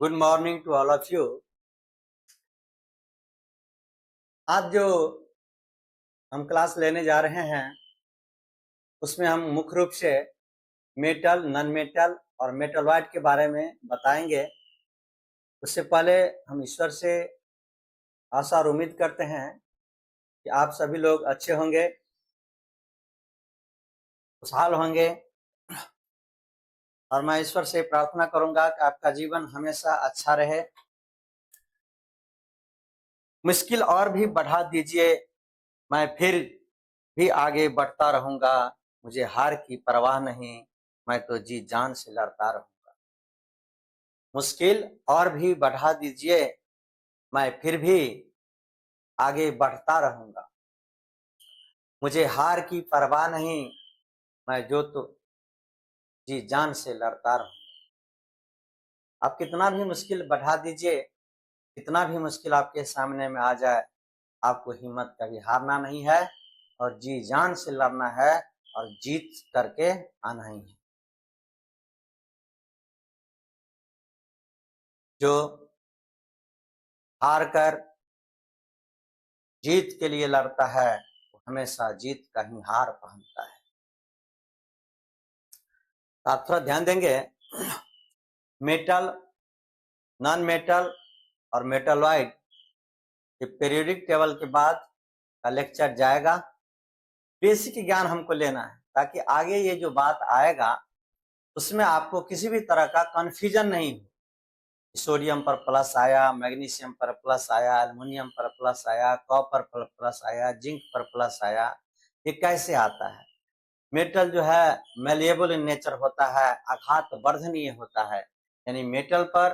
Good morning to all of you. आज जो हम क्लास लेने जा रहे हैं उसमें हम मुख्य रूप से मेटल, नॉन मेटल और मेटलॉइड के बारे में बताएंगे। उससे पहले हम ईश्वर से आशा और उम्मीद करते हैं कि आप सभी लोग अच्छे होंगे, खुशहाल होंगे, और मैं ईश्वर से प्रार्थना करूंगा कि आपका जीवन हमेशा अच्छा रहे। मुश्किल और भी बढ़ा दीजिए, मैं फिर भी आगे बढ़ता रहूंगा। मुझे हार की परवाह नहीं, मैं तो जी जान से लड़ता रहूंगा। मुश्किल और भी बढ़ा दीजिए, मैं फिर भी आगे बढ़ता रहूंगा। मुझे हार की परवाह नहीं, मैं जो तो जी जान से लड़ता रहूंगा। आप कितना भी मुश्किल बढ़ा दीजिए, कितना भी मुश्किल आपके सामने में आ जाए, आपको हिम्मत कभी हारना नहीं है और जी जान से लड़ना है और जीत करके आना ही है। जो हार कर जीत के लिए लड़ता है वो हमेशा जीत का ही हार पहनता है। तो आप थोड़ा ध्यान देंगे, मेटल, नॉन मेटल और मेटलॉइड ये पीरियोडिक टेबल के बाद का लेक्चर जाएगा। बेसिक ज्ञान हमको लेना है ताकि आगे ये जो बात आएगा उसमें आपको किसी भी तरह का कंफ्यूजन नहीं हो। सोडियम पर प्लस आया, मैग्नीशियम पर प्लस आया, एल्युमिनियम पर प्लस आया, कॉपर पर प्लस आया, जिंक पर प्लस आया, ये कैसे आता है? मेटल जो है मेलिएबल इन नेचर होता है, आघात वर्धनीय होता है। यानी मेटल पर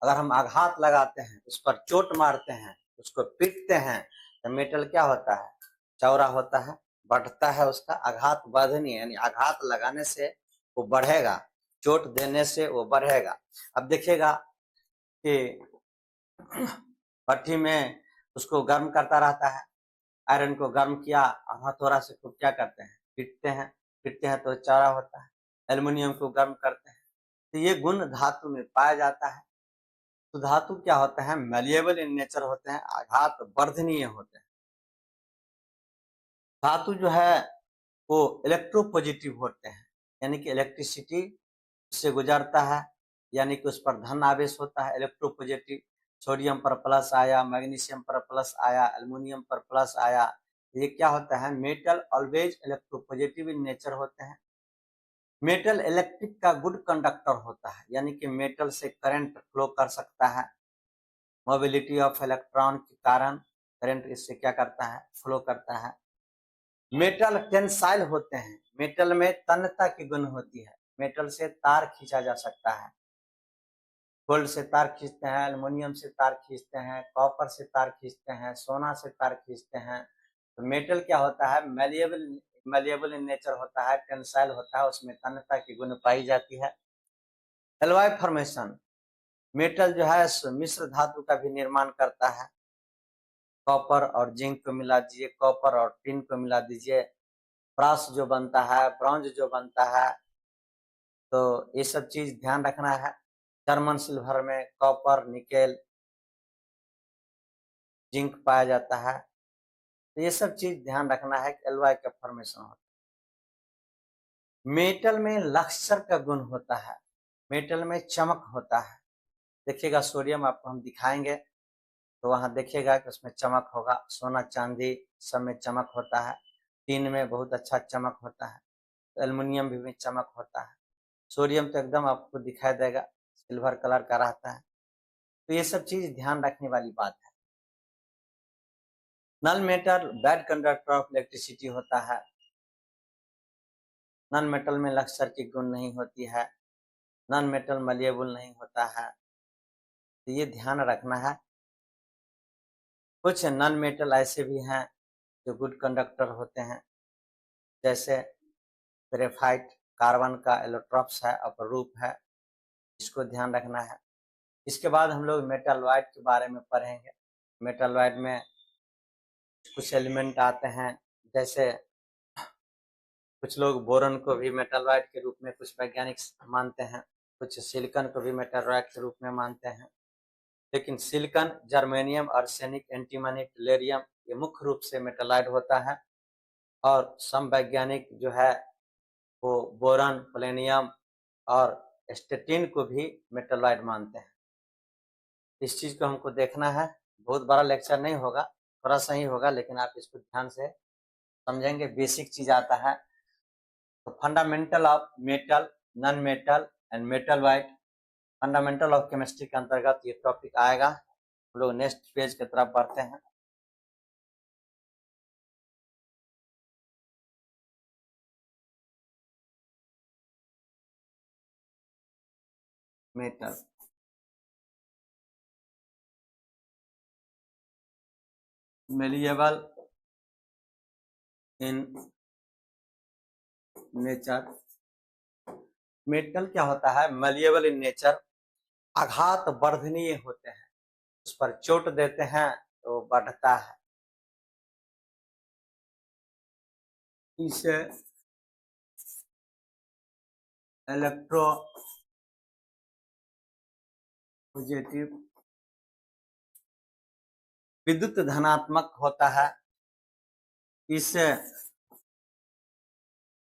अगर हम आघात लगाते हैं, उस पर चोट मारते हैं, उसको पीटते हैं, तो मेटल क्या होता है? चौड़ा होता है, बढ़ता है। उसका आघात वर्धनीय यानी आघात लगाने से वो बढ़ेगा, चोट देने से वो बढ़ेगा। अब देखिएगा कि भट्टी में उसको गर्म करता रहता है, आयरन को गर्म किया, हथौड़ा से खूब क्या करते हैं? पीटते हैं तो चौड़ा होता है। एल्युमिनियम को गर्म करते हैं, तो ये गुण धातु में पाया जाता है। तो धातु क्या होते हैं? मेलिएबल इन नेचर होते हैं, आघात वर्धनीय होते हैं। धातु जो है वो इलेक्ट्रोपॉजिटिव होते हैं, यानी कि इलेक्ट्रिसिटी उससे गुजरता है, यानी कि उस पर धन आवेश होता है, इलेक्ट्रोपॉजिटिव। सोडियम पर प्लस आया, मैग्नीशियम पर प्लस आया, एल्युमिनियम पर प्लस आया, ये क्या होता है? Metal always electropositive in nature होते हैं। मेटल इलेक्ट्रिक का गुड कंडक्टर होता है, यानी कि मेटल से करंट फ्लो कर सकता है। मोबिलिटी ऑफ इलेक्ट्रॉन के कारण करंट इससे क्या करता है? फ्लो करता है। मेटल टेंसाइल होते हैं, मेटल में तन्यता की गुण होती है। मेटल से तार खींचा जा सकता है, गोल्ड से तार खींचते हैं, एल्युमिनियम से तार खींचते हैं, कॉपर से तार खींचते हैं, सोना से तार खींचते हैं। तो मेटल क्या होता है? मेलिएबल इन नेचर होता है, टेंसाइल होता है, उसमें तन्यता की गुण पाई जाती है। एलॉय फॉर्मेशन, मेटल जो है मिश्र धातु का भी निर्माण करता है। कॉपर और जिंक को मिला दीजिए, कॉपर और टिन को मिला दीजिए, ब्रास जो बनता है, ब्रॉन्ज जो बनता है, तो ये सब चीज ध्यान रखना है। जर्मन सिल्वर में कॉपर, निकेल, जिंक पाया जाता है, तो ये सब चीज ध्यान रखना है कि एलॉय का फॉर्मेशन होता है। मेटल में लक्सर का गुण होता है, मेटल में चमक होता है। देखिएगा सोडियम आपको हम दिखाएंगे तो वहां देखिएगा कि उसमें चमक होगा, सोना चांदी सब में चमक होता है। टीन में बहुत अच्छा चमक होता है, तो एल्युमिनियम भी में चमक होता है। सोडियम तो एकदम आपको दिखाई देगा, सिल्वर कलर का रहता है। तो ये सब चीज ध्यान रखने वाली बात है। Non metal bad conductor of electricity होता है। नॉन मेटल में लक्सर की गुण नहीं होती है, नॉन मेटल मलिएबल नहीं होता है, तो ये ध्यान रखना है। कुछ नॉन मेटल ऐसे भी हैं जो गुड कंडक्टर होते हैं, जैसे ग्रेफाइट कार्बन का एलोट्रॉप्स है, अपरूप है, इसको ध्यान रखना है। इसके बाद हम लोग मेटलॉइड के बारे में पढ़ेंगे। मेटलॉइड में कुछ एलिमेंट आते हैं, जैसे कुछ लोग बोरन को भी मेटलॉइड के रूप में कुछ वैज्ञानिक मानते हैं, कुछ सिलिकॉन को भी मेटलॉइड के रूप में मानते हैं, लेकिन सिलिकॉन, जर्मेनियम, आर्सेनिक, एंटीमनी, टेलेरियम ये मुख्य रूप से मेटलॉइड होता है। और सम वैज्ञानिक जो है वो बोरॉन, प्लेनियम और स्टेटिन को भी मेटलॉइड मानते हैं। इस चीज को हमको देखना है। बहुत बड़ा लेक्चर नहीं होगा, थोड़ा सा ही होगा, लेकिन आप इसको ध्यान से समझेंगे, बेसिक चीज आता है। तो fundamental of metal, non metal and metalloid, fundamental of chemistry के अंतर्गत ये टॉपिक आएगा। हम लोग नेक्स्ट पेज की तरफ बढ़ते हैं। मेटल, मेलिएबल इन नेचर। मेटल क्या होता है? मेलिएबल इन नेचर, आघात वर्धनीय होते हैं, उस पर चोट देते हैं तो बढ़ता है। इसे इलेक्ट्रो पॉजिटिव, विद्युत धनात्मक होता है। इसे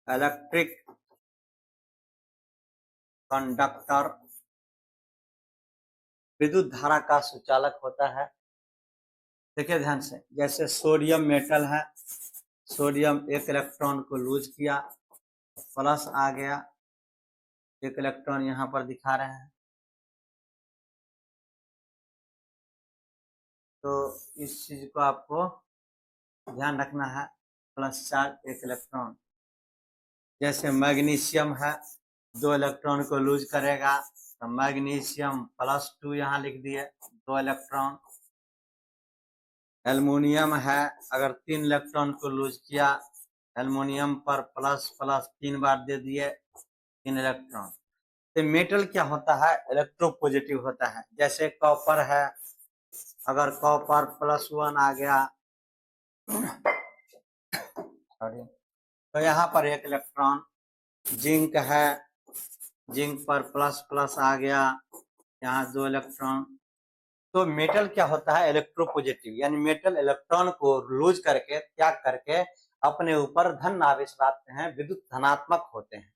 इलेक्ट्रिक कंडक्टर, विद्युत धारा का सुचालक होता है। देखिए ध्यान से, जैसे सोडियम मेटल है, सोडियम एक इलेक्ट्रॉन को लूज किया, प्लस आ गया, एक इलेक्ट्रॉन यहाँ पर दिखा रहे हैं। तो इस चीज को आपको ध्यान रखना है, प्लस चार्ज एक इलेक्ट्रॉन। जैसे मैग्नीशियम है, 2 इलेक्ट्रॉन को लूज करेगा, तो मैग्नीशियम +2 यहाँ लिख दिए, 2 इलेक्ट्रॉन। एल्युमिनियम है, अगर 3 इलेक्ट्रॉन को लूज किया, एल्युमिनियम पर प्लस प्लस 3 बार दे दिए, 3 इलेक्ट्रॉन। तो मेटल क्या होता है? इलेक्ट्रोपॉजिटिव होता है। जैसे कॉपर है, अगर कॉपर +1 आ गया, तो यहाँ पर एक इलेक्ट्रॉन। जिंक है, जिंक पर प्लस प्लस आ गया, यहाँ 2 इलेक्ट्रॉन। तो मेटल क्या होता है? इलेक्ट्रोपॉजिटिव, यानी मेटल इलेक्ट्रॉन को लूज करके, त्याग करके अपने ऊपर धन आवेश लाते हैं, विद्युत धनात्मक होते हैं।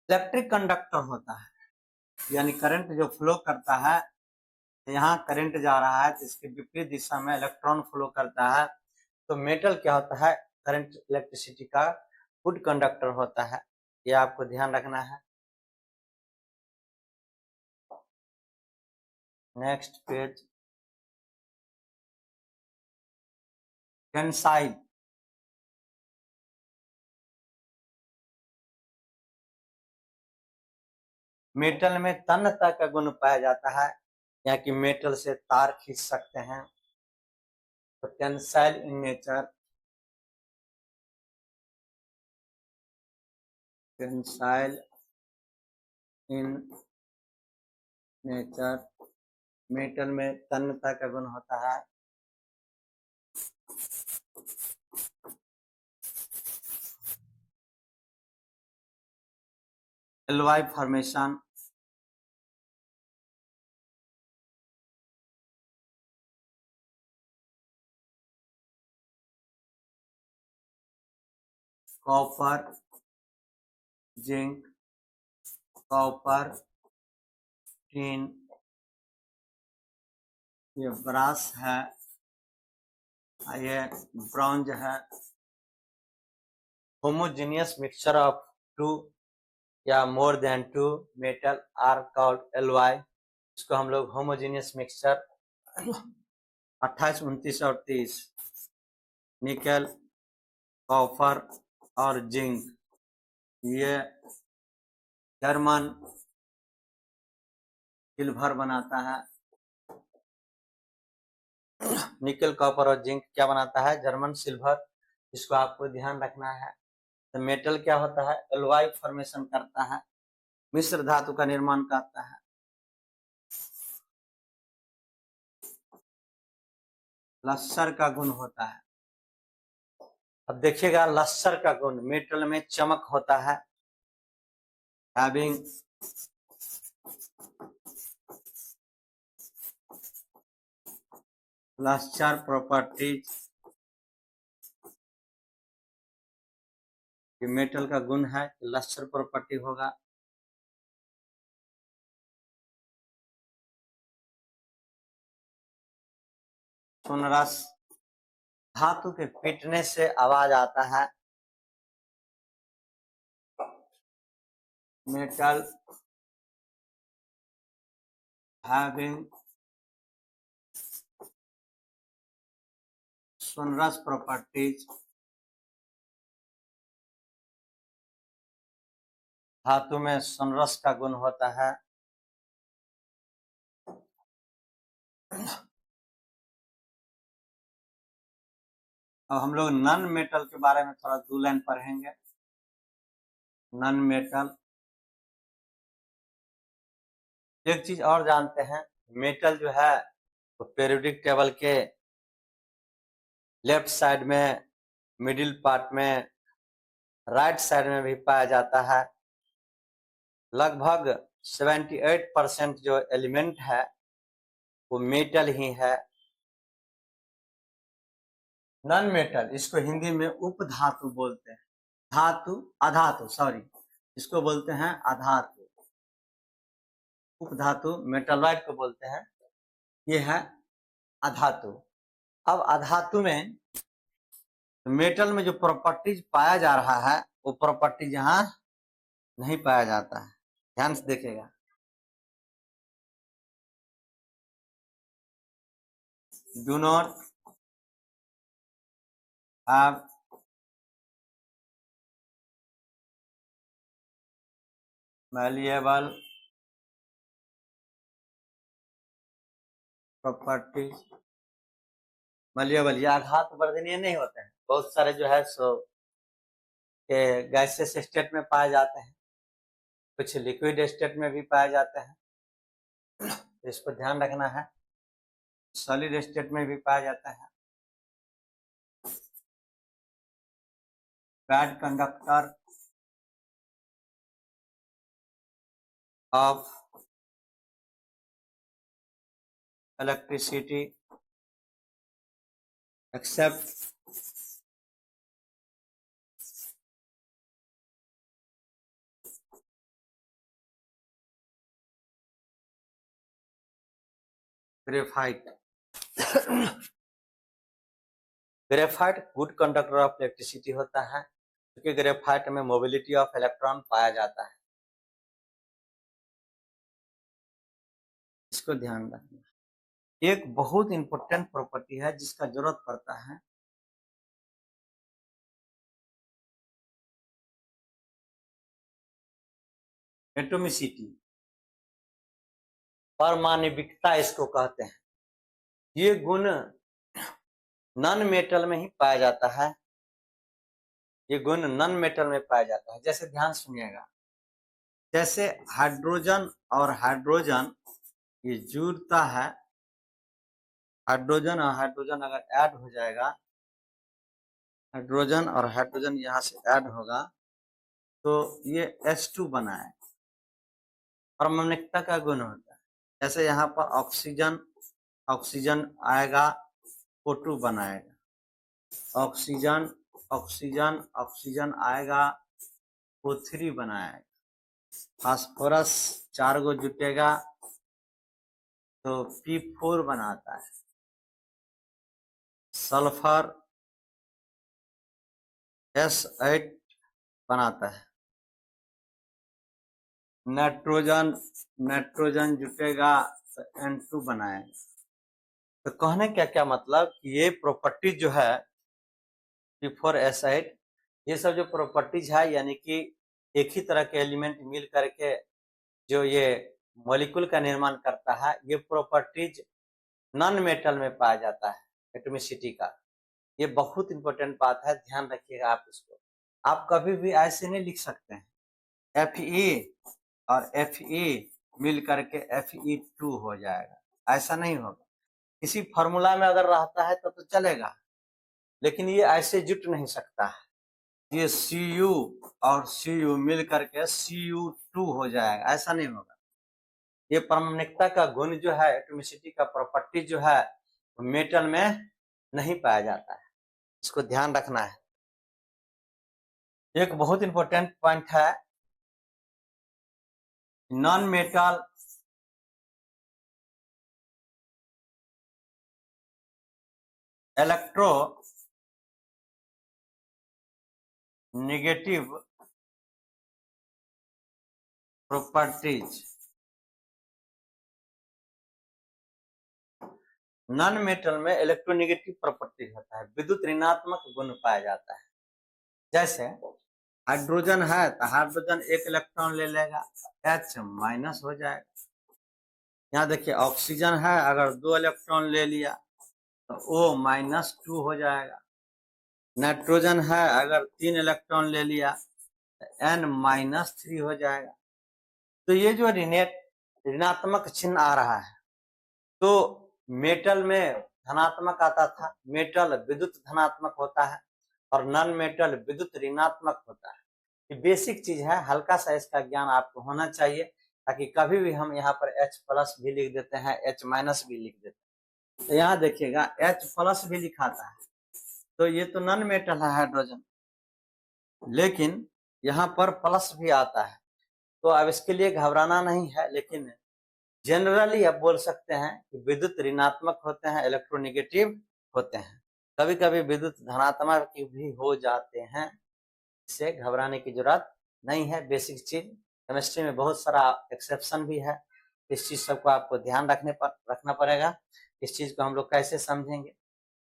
इलेक्ट्रिक कंडक्टर होता है, यानी करंट जो फ्लो करता है, यहाँ करंट जा रहा है तो इसके विपरीत दिशा में इलेक्ट्रॉन फ्लो करता है। तो मेटल क्या होता है? करंट, इलेक्ट्रिसिटी का गुड कंडक्टर होता है। ये आपको ध्यान रखना है। Next page, tensile. मेटल में तन्यता का गुण पाया जाता है, या कि मेटल से तार खींच सकते हैं। तो tensile in nature, tensile in nature, metal में तन्यता का गुण होता है। Alloy formation, copper, zinc, copper, tin, ये ब्रास है, ये ब्रॉन्ज है। होमोजेनियस मिक्सचर ऑफ 2 या more than 2 metal are called alloy. इसको हम लोग होमोजेनियस मिक्सचर 28, 29 और 30, निकल, कॉपर और जिंक, ये जर्मन सिल्वर बनाता है। निकल, कॉपर और जिंक क्या बनाता है? German silver. इसको आपको ध्यान रखना है। तो मेटल क्या होता है? एलॉय फॉर्मेशन करता है, मिश्र धातु का निर्माण करता है। लस्सर का गुण होता है। अब देखिएगा, लस्सर का गुण, मेटल में चमक होता है, having luster properties, ये मेटल का गुण है, लस्टर प्रॉपर्टी होगा। सोनरस, धातु के पीटने से आवाज आता है। मेटल having sonorous properties, धातु में सोनरस का गुण होता है। अब हम लोग नॉन मेटल के बारे में थोड़ा 2 लाइन पढ़ेंगे। नॉन मेटल, एक चीज और जानते हैं, मेटल जो है वो पीरियोडिक टेबल के लेफ्ट साइड में, मिडिल पार्ट में, राइट साइड में भी पाया जाता है। लगभग 78% जो एलिमेंट है वो मेटल ही है। नॉन मेटल, इसको हिंदी में उपधातु बोलते हैं। धातु, अधातु, सॉरी, इसको बोलते हैं अधातु। उपधातु मेटलॉइड को बोलते हैं, ये है अधातु। अब अधातु में, मेटल में जो प्रॉपर्टीज पाया जा रहा है वो प्रॉपर्टीज यहाँ नहीं पाया जाता है। ध्यान से देखिएगा। Do not have malleable properties. malleable, ये आघात वर्धनीय नहीं होते हैं। बहुत सारे जो है सो के गैसेस स्टेट में पाए जाते हैं, कुछ लिक्विड स्टेट में भी पाए जाते हैं, तो इस पर ध्यान रखना है। सॉलिड स्टेट में भी पाया जाता है। Bad conductor of electricity except graphite. Graphite good conductor of electricity होता है, क्योंकि ग्रेफाइट में मोबिलिटी ऑफ इलेक्ट्रॉन पाया जाता है। इसको ध्यान रखना। एक बहुत इंपॉर्टेंट प्रॉपर्टी है जिसका जरूरत पड़ता है, एटोमिसिटी, परमाणविकता इसको कहते हैं। ये गुण नॉन मेटल में ही पाया जाता है। ये गुण नॉन मेटल में पाया जाता है। जैसे ध्यान सुनिएगा, जैसे हाइड्रोजन और हाइड्रोजन ये जुड़ता है, हाइड्रोजन और हाइड्रोजन अगर ऐड हो जाएगा, हाइड्रोजन और हाइड्रोजन यहाँ से ऐड होगा तो ये H2 बनाए, परमाणविकता का गुण होता है। जैसे यहाँ पर ऑक्सीजन, ऑक्सीजन आएगा, O2 बनाएगा, ऑक्सीजन ऑक्सीजन ऑक्सीजन आएगा, O3 बनाएगा। फास्फोरस 4 गो जुटेगा तो P4 बनाता है। सल्फर S8 बनाता है। नाइट्रोजन, नाइट्रोजन जुटेगा तो N2 बनाएगा। तो कहने क्या क्या मतलब, ये प्रॉपर्टीज जो है P4S8, ये सब जो प्रॉपर्टीज है, यानी कि एक ही तरह के एलिमेंट मिल करके जो ये मॉलिक्यूल का निर्माण करता है, ये प्रॉपर्टीज नॉन मेटल में पाया जाता है, एटॉमिसिटी का। ये बहुत इंपॉर्टेंट बात है, ध्यान रखिएगा आप इसको। आप कभी भी ऐसे नहीं लिख सकते हैं Fe और Fe मिल करके Fe2 हो जाएगा, ऐसा नहीं होगा। किसी फॉर्मूला में अगर रहता है तो चलेगा, लेकिन ये ऐसे जुट नहीं सकता है। ये Cu और Cu मिल करके Cu2 -2 हो जाएगा, ऐसा नहीं होगा। ये परमाणुकता का गुण जो है, एटॉमिसिटी का प्रॉपर्टी जो है, मेटल में नहीं पाया जाता है, इसको ध्यान रखना है। एक बहुत इंपॉर्टेंट पॉइंट है, non metal electro negative properties. Non metal में इलेक्ट्रोनेगेटिव प्रॉपर्टी होता है, विद्युत ऋणात्मक गुण पाया जाता है। जैसे हाइड्रोजन है तो हाइड्रोजन एक इलेक्ट्रॉन ले लेगा, H माइनस हो जाएगा। यहाँ देखिए ऑक्सीजन है, अगर 2 इलेक्ट्रॉन ले लिया तो O -2 हो जाएगा। नाइट्रोजन है, अगर 3 इलेक्ट्रॉन ले लिया तो N-3 हो जाएगा। तो ये जो ऋणात्मक चिन्ह आ रहा है, तो मेटल में धनात्मक आता था, मेटल विद्युत धनात्मक होता है और नॉन मेटल विद्युत ऋणात्मक होता है। ये बेसिक चीज है, हल्का सा इसका ज्ञान आपको होना चाहिए, ताकि कभी भी हम यहाँ पर H+ भी लिख देते हैं, H- भी लिख देते हैं। तो यहाँ देखिएगा H+ भी लिखा था, तो ये तो नॉन मेटल है हाइड्रोजन, लेकिन यहाँ पर प्लस भी आता है। तो अब इसके लिए घबराना नहीं है, लेकिन जनरली आप बोल सकते हैं कि विद्युत ऋणात्मक होते हैं, इलेक्ट्रोनेगेटिव होते हैं। कभी कभी विद्युत धनात्मक भी हो जाते हैं, इससे घबराने की जरूरत नहीं है। बेसिक चीज, केमिस्ट्री में बहुत सारा एक्सेप्शन भी है, इस चीज सबको आपको ध्यान रखना पड़ेगा। इस चीज को हम लोग कैसे समझेंगे,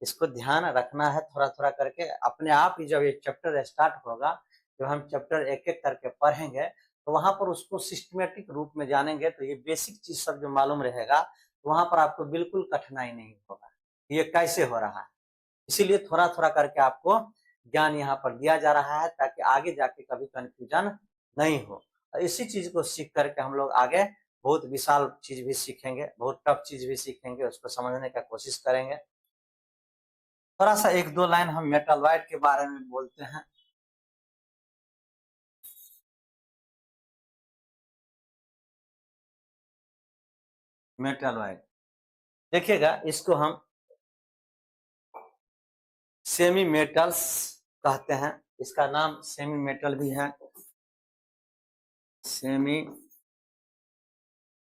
इसको ध्यान रखना है थोड़ा थोड़ा करके। अपने आप ही जब ये चैप्टर स्टार्ट होगा, जब हम चैप्टर एक एक करके पढ़ेंगे, तो वहां पर उसको सिस्टमेटिक रूप में जानेंगे, तो ये बेसिक चीज सब जो मालूम रहेगा, तो वहां पर आपको बिल्कुल कठिनाई नहीं होगा ये कैसे हो रहा है। इसीलिए थोड़ा थोड़ा करके आपको ज्ञान यहाँ पर दिया जा रहा है, ताकि आगे जाके कभी कंफ्यूजन नहीं हो। और इसी चीज को सीख करके हम लोग आगे बहुत विशाल चीज भी सीखेंगे, बहुत टफ चीज भी सीखेंगे, उसको समझने का कोशिश करेंगे। थोड़ा सा 1-2 लाइन हम मेटलॉइड के बारे में बोलते हैं। मेटलॉइड देखिएगा, इसको हम सेमी मेटल्स कहते हैं, इसका नाम सेमी मेटल भी है, सेमी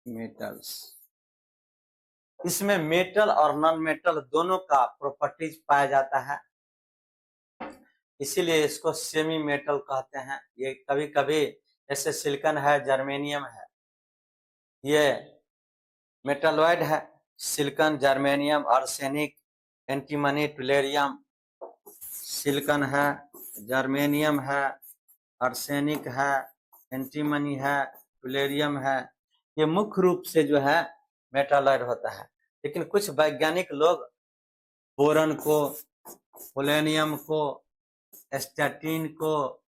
मेटल्स। इसमें मेटल और नॉन मेटल दोनों का प्रॉपर्टीज पाया जाता है, इसीलिए इसको सेमी मेटल कहते हैं। ये कभी कभी जैसे सिलिकॉन है, जर्मेनियम है, ये मेटलॉइड है। Silicon, germanium, arsenic, antimony, tellurium. Silicon है, जर्मेनियम है, आर्सेनिक है, एंटीमनी है, टुलेरियम है, ये मुख्य रूप से जो है मेटलॉइड होता है। लेकिन कुछ वैज्ञानिक लोग बोरन को, पोलेनियम को, स्टैटिन को,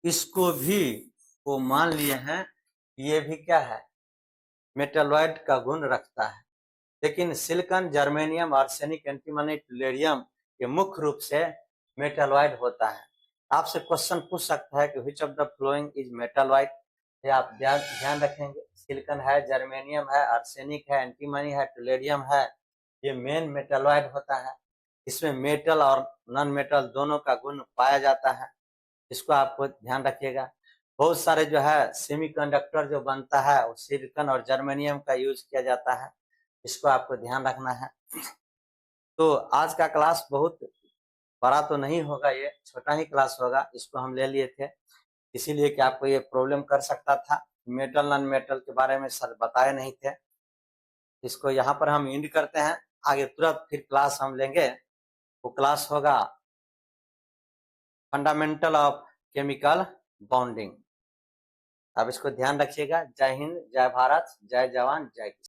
इसको भी वो मान लिए हैं, ये भी क्या है, मेटलॉइड का गुण रखता है। लेकिन सिलिकॉन, जर्मेनियम, आर्सेनिक, एंटीमनी, टुलेरियम ये मुख्य रूप से मेटलॉइड होता है। आपसे क्वेश्चन पूछ सकता है कि which of the following is metalloid, ये आप ध्यान रखेंगे। सिलिकॉन है, जर्मेनियम है, आर्सेनिक है, एंटीमनी है, टुलेरियम है, ये मेन मेटलॉइड होता है। इसमें मेटल और नॉन मेटल दोनों का गुण पाया जाता है, इसको आपको ध्यान रखिएगा। बहुत सारे जो है सेमीकंडक्टर जो बनता है, वो सिलिकॉन और जर्मेनियम का यूज किया जाता है, इसको आपको ध्यान रखना है। तो आज का क्लास बहुत बड़ा तो नहीं होगा, ये छोटा ही क्लास होगा, इसको हम ले लिए थे इसीलिए कि आपको ये प्रॉब्लम कर सकता था, मेटल नॉन मेटल के बारे में सर बताए नहीं थे। इसको यहाँ पर हम एंड करते हैं, आगे तुरंत फिर क्लास हम लेंगे, वो क्लास होगा फंडामेंटल ऑफ केमिकल बॉन्डिंग। आप इसको ध्यान रखिएगा। जय हिंद, जय भारत, जय जवान, जय किसान।